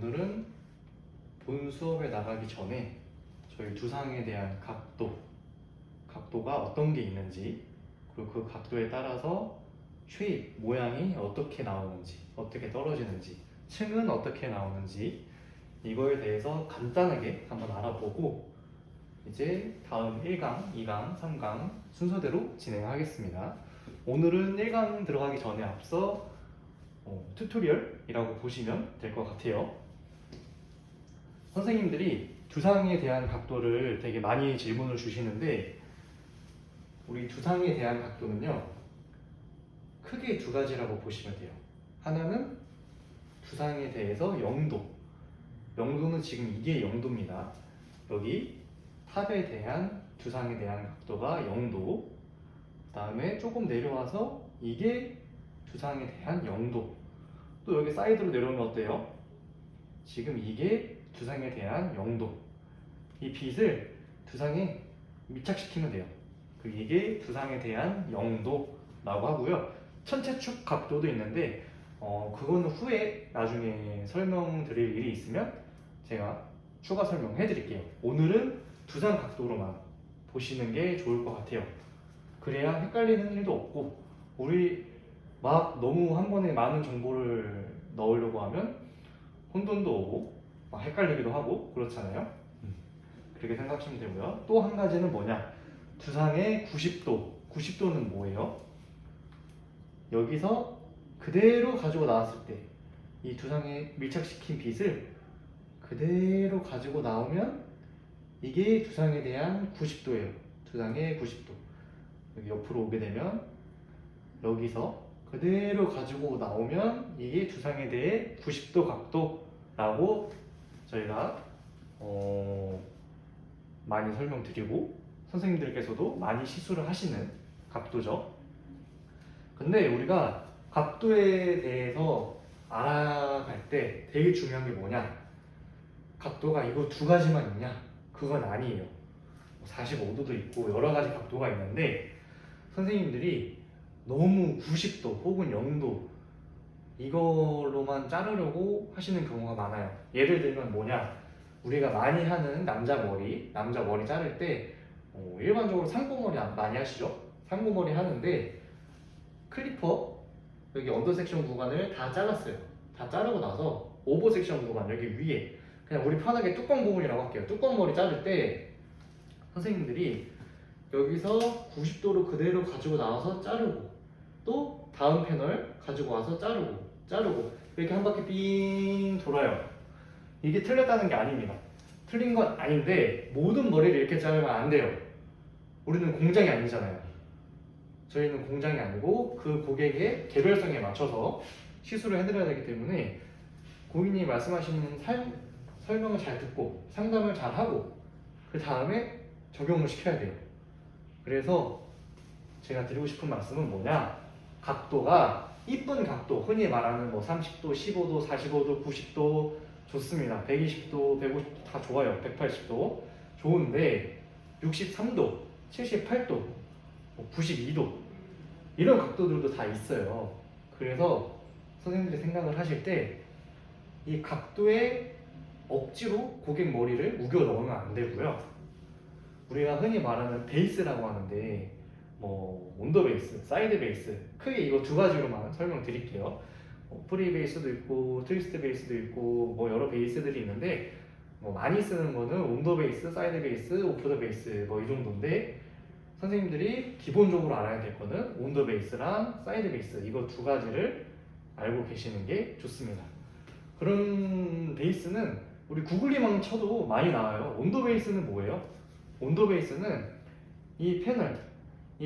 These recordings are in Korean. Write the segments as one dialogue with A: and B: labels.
A: 오늘은 본 수업에 나가기 전에 저희 두상에 대한 각도가 어떤 게 있는지, 그리고 그 각도에 따라서 쉐입, 모양이 어떻게 나오는지, 어떻게 떨어지는지, 층은 어떻게 나오는지, 이거에 대해서 간단하게 한번 알아보고 이제 다음 1강, 2강, 3강 순서대로 진행하겠습니다. 오늘은 1강 들어가기 전에 앞서 튜토리얼이라고 보시면 될 것 같아요. 선생님들이 두상에 대한 각도를 되게 많이 질문을 주시는데, 우리 두상에 대한 각도는요, 크게 두 가지라고 보시면 돼요. 하나는 두상에 대해서 영도는 지금 이게 영도입니다. 여기 탑에 대한 두상에 대한 각도가 영도, 그 다음에 조금 내려와서 이게 두상에 대한 영도, 또 여기 사이드로 내려오면 어때요? 지금 이게 두상에 대한 영도. 이 빛을 두상에 밀착시키면 돼요. 이게 두상에 대한 영도라고 하고요. 천체축 각도도 있는데 그거는 후에 나중에 설명드릴 일이 있으면 제가 추가 설명해 드릴게요. 오늘은 두상 각도로만 보시는 게 좋을 것 같아요. 그래야 헷갈리는 일도 없고, 우리 막 너무 한 번에 많은 정보를 넣으려고 하면 혼돈도 오고 막 헷갈리기도 하고 그렇잖아요. 그렇게 생각하시면 되고요. 또 한 가지는 뭐냐, 두상의 90도는 뭐예요? 여기서 그대로 가지고 나왔을 때 이 두상에 밀착시킨 빛을 그대로 가지고 나오면 이게 두상에 대한 90도예요. 두상의 90도. 여기 옆으로 오게 되면 여기서 그대로 가지고 나오면 이게 두상에 대해 90도 각도라고 저희가 많이 설명드리고 선생님들께서도 많이 시술을 하시는 각도죠. 근데 우리가 각도에 대해서 알아갈 때 되게 중요한 게 뭐냐, 각도가 이거 두 가지만 있냐? 그건 아니에요. 45도도 있고 여러 가지 각도가 있는데, 선생님들이 너무 90도 혹은 0도 이걸로만 자르려고 하시는 경우가 많아요. 예를 들면 뭐냐, 우리가 많이 하는 남자 머리 자를 때 일반적으로 상고머리 많이 하시죠? 상고머리 하는데 클리퍼 여기 언더 섹션 구간을 다 잘랐어요. 다 자르고 나서 오버 섹션 구간 여기 위에, 그냥 우리 편하게 뚜껑 부분이라고 할게요. 뚜껑 머리 자를 때 선생님들이 여기서 90도로 그대로 가지고 나와서 자르고, 또 다음 패널 가지고 와서 자르고 이렇게 한 바퀴 삥 돌아요. 이게 틀렸다는 게 아닙니다. 틀린 건 아닌데 모든 머리를 이렇게 자르면 안 돼요. 우리는 공장이 아니잖아요. 저희는 공장이 아니고 그 고객의 개별성에 맞춰서 시술을 해드려야 되기 때문에 고객님이 말씀하시는 설명을 잘 듣고 상담을 잘 하고 그 다음에 적용을 시켜야 돼요. 그래서 제가 드리고 싶은 말씀은 뭐냐, 각도가 이쁜 각도, 흔히 말하는 뭐 30도, 15도, 45도, 90도 좋습니다. 120도, 150도 다 좋아요. 180도 좋은데 63도, 78도, 92도 이런 각도들도 다 있어요. 그래서 선생님들이 생각을 하실 때 이 각도에 억지로 고객 머리를 우겨 넣으면 안 되고요. 우리가 흔히 말하는 베이스라고 하는데 뭐 온더 베이스, 사이드 베이스, 크게 이거 두 가지로만 설명드릴게요. 프리 베이스도 있고 트위스트 베이스도 있고 뭐 여러 베이스들이 있는데, 뭐 많이 쓰는 거는 온더 베이스, 사이드 베이스, 오프 더 베이스 뭐 이 정도인데, 선생님들이 기본적으로 알아야 될 거는 온더 베이스랑 사이드 베이스, 이거 두 가지를 알고 계시는 게 좋습니다. 그런 베이스는 우리 구글링만 쳐도 많이 나와요. 온더 베이스는 뭐예요? 온더 베이스는 이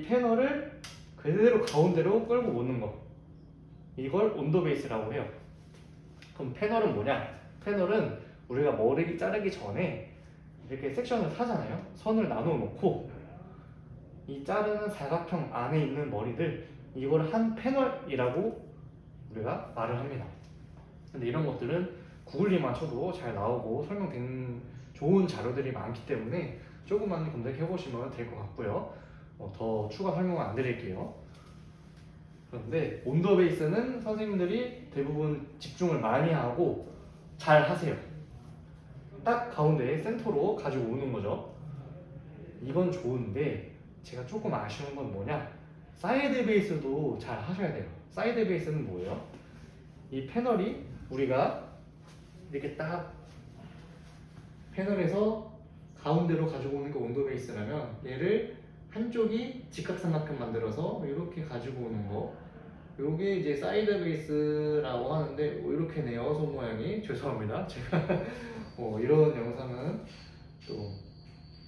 A: 패널을 그대로 가운데로 끌고 오는 거, 이걸 온더 베이스라고 해요. 그럼 패널은 뭐냐? 패널은 우리가 머리 자르기 전에 이렇게 섹션을 사잖아요. 선을 나눠 놓고 이 자르는 사각형 안에 있는 머리들, 이걸 한 패널이라고 우리가 말을 합니다. 근데 이런 것들은 구글링만 쳐도 잘 나오고 설명된 좋은 자료들이 많기 때문에 조금만 검색해 보시면 될 것 같고요. 더 추가 설명은 안 드릴게요. 그런데 온더 베이스는 선생님들이 대부분 집중을 많이 하고 잘 하세요. 딱 가운데 센터로 가지고 오는 거죠. 이건 좋은데 제가 조금 아쉬운 건 뭐냐, 사이드 베이스도 잘 하셔야 돼요. 사이드 베이스는 뭐예요? 이 패널이 우리가 이렇게 딱 패널에서 가운데로 가지고 오는 게 온도 베이스라면, 얘를 한쪽이 직각삼각형 만들어서 이렇게 가지고 오는 거, 요게 이제 사이드 베이스라고 하는데 이렇게네요. 손 모양이. 죄송합니다. 제가 이런 영상은 또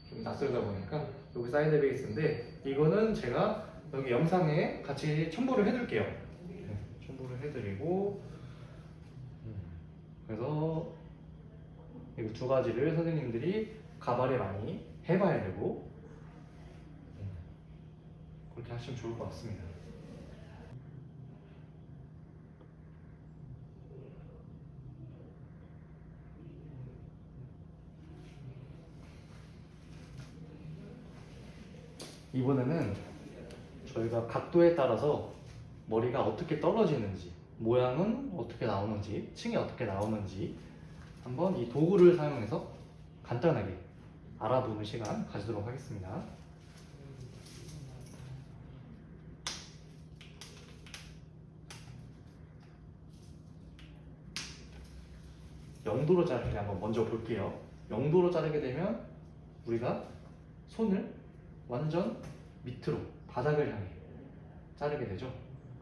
A: 좀 낯설다 보니까 여기 사이드 베이스인데, 이거는 제가 여기 영상에 같이 첨부를 해둘게요. 네, 첨부를 해드리고, 그래서 이 두 가지를 선생님들이 가발에 많이 해봐야 되고, 그렇게 하시면 좋을 것 같습니다. 이번에는 저희가 각도에 따라서 머리가 어떻게 떨어지는지, 모양은 어떻게 나오는지, 층이 어떻게 나오는지 한번 이 도구를 사용해서 간단하게 알아보는 시간 가지도록 하겠습니다. 영도로 자르기 한번 먼저 볼게요. 영도로 자르게 되면 우리가 손을 완전 밑으로 바닥을 향해 자르게 되죠.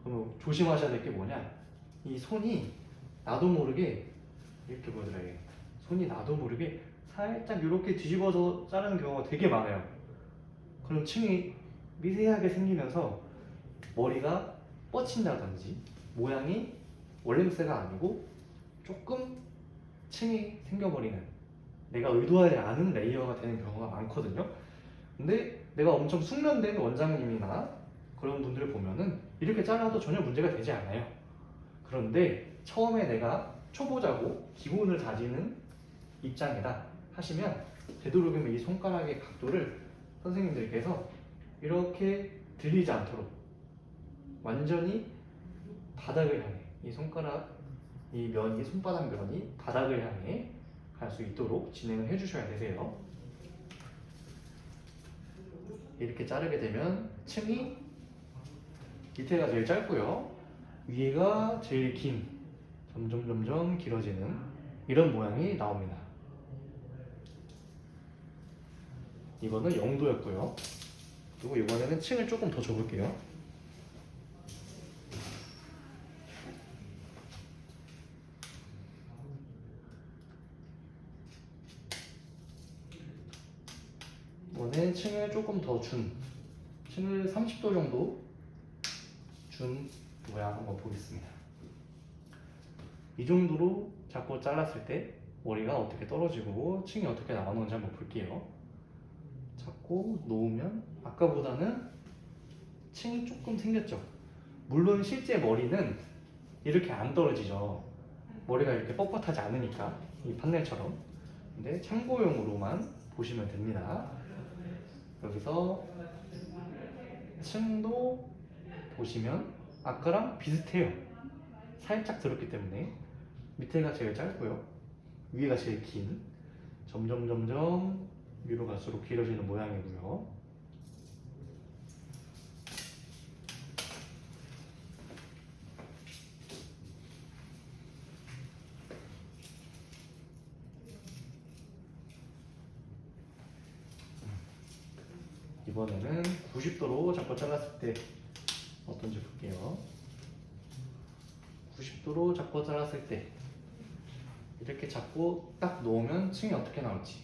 A: 그럼 조심하셔야 될 게 뭐냐, 이 손이 나도 모르게 이렇게 보여드려요. 손이 나도 모르게 살짝 이렇게 뒤집어서 자르는 경우가 되게 많아요. 그럼 층이 미세하게 생기면서 머리가 뻗친다든지 모양이 원래대가 아니고 조금 층이 생겨버리는, 내가 의도하지 않은 레이어가 되는 경우가 많거든요. 근데 내가 엄청 숙련된 원장님이나 그런 분들을 보면은 이렇게 잘라도 전혀 문제가 되지 않아요. 그런데 처음에 내가 초보자고 기본을 다지는 입장이다 하시면, 되도록이면 이 손가락의 각도를 선생님들께서 이렇게 들리지 않도록 완전히 바닥을 향해, 이 손가락 이 면이, 손바닥 면이 바닥을 향해 갈 수 있도록 진행을 해주셔야 되세요. 이렇게 자르게 되면 층이 밑에가 제일 짧고요, 위에가 제일 긴, 점점 길어지는 이런 모양이 나옵니다. 이거는 0도였고요. 그리고 이번에는 층을 조금 더 줘볼게요. 이번엔 층을 조금 더 준, 층을 30도 정도 준 모양 한번 보겠습니다. 이 정도로 잡고 잘랐을 때 머리가 어떻게 떨어지고 층이 어떻게 나오는지 한번 볼게요. 잡고 놓으면 아까보다는 층이 조금 생겼죠. 물론 실제 머리는 이렇게 안 떨어지죠. 머리가 이렇게 뻣뻣하지 않으니까, 이 판넬처럼. 근데 참고용으로만 보시면 됩니다. 여기서 층도 보시면 아까랑 비슷해요. 살짝 들었기 때문에 밑에가 제일 짧고요, 위에가 제일 긴, 점점 위로 갈수록 길어지는 모양이고요. 이번에는 90도로 잡고 잘랐을 때 어떤지 볼게요. 90도로 잡고 잘랐을 때 이렇게 잡고 딱 놓으면 층이 어떻게 나올지,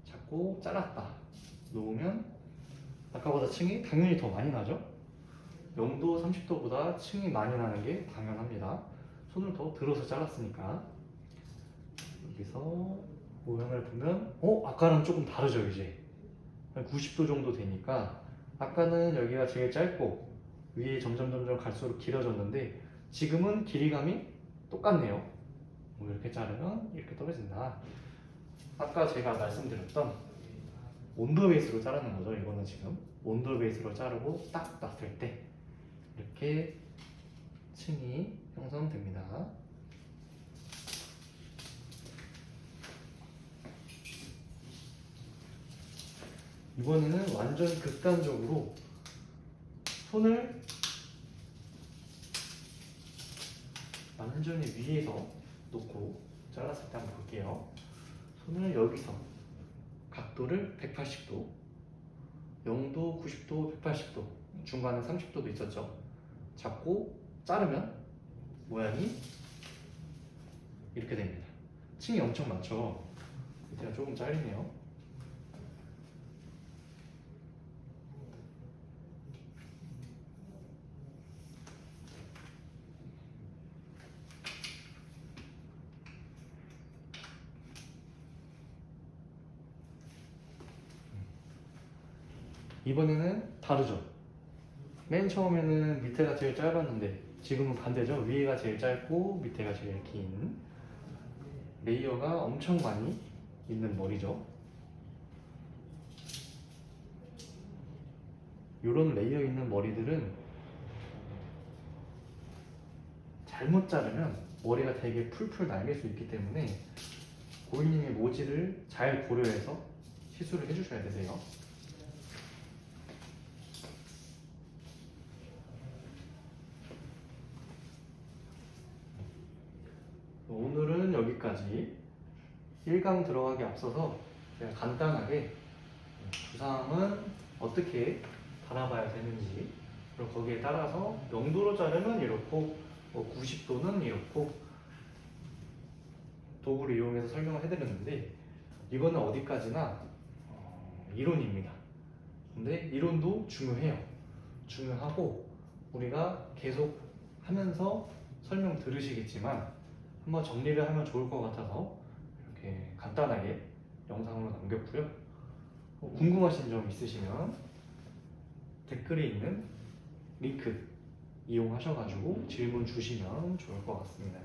A: 잡고 잘랐다 놓으면 아까보다 층이 당연히 더 많이 나죠. 0도 30도보다 층이 많이 나는 게 당연합니다. 손을 더 들어서 잘랐으니까. 여기서 모양을 보면 아까랑 조금 다르죠. 이제 90도 정도 되니까, 아까는 여기가 제일 짧고 위에 점점 갈수록 길어졌는데 지금은 길이감이 똑같네요. 이렇게 자르면 이렇게 떨어진다. 아까 제가 말씀드렸던 온도 베이스로 자르는 거죠. 이거는 지금 온도 베이스로 자르고 딱 놨을 때 이렇게 층이 형성됩니다. 이번에는 완전 극단적으로 손을 완전히 위에서 놓고 잘랐을 때 한번 볼게요. 손을 여기서 각도를 180도, 0도, 90도, 180도, 중간에 30도도 있었죠. 잡고 자르면 모양이 이렇게 됩니다. 층이 엄청 많죠. 밑에가 조금 잘리네요. 이번에는 다르죠. 맨 처음에는 밑에가 제일 짧았는데 지금은 반대죠. 위에가 제일 짧고 밑에가 제일 긴 레이어가 엄청 많이 있는 머리죠. 이런 레이어 있는 머리들은 잘못 자르면 머리가 되게 풀풀 날릴 수 있기 때문에 고객님의 모질을 잘 고려해서 시술을 해주셔야 되세요. 오늘은 여기까지. 1강 들어가기 앞서서 제가 간단하게 두상은 어떻게 달아봐야 되는지, 그리고 거기에 따라서 0도로 자르면 이렇고 90도는 이렇고 도구를 이용해서 설명을 해드렸는데, 이거는 어디까지나 이론입니다. 근데 이론도 중요해요. 중요하고 우리가 계속 하면서 설명 들으시겠지만 한번 정리를 하면 좋을 것 같아서 이렇게 간단하게 영상으로 남겼고요. 궁금하신 점 있으시면 댓글에 있는 링크 이용하셔가지고 질문 주시면 좋을 것 같습니다.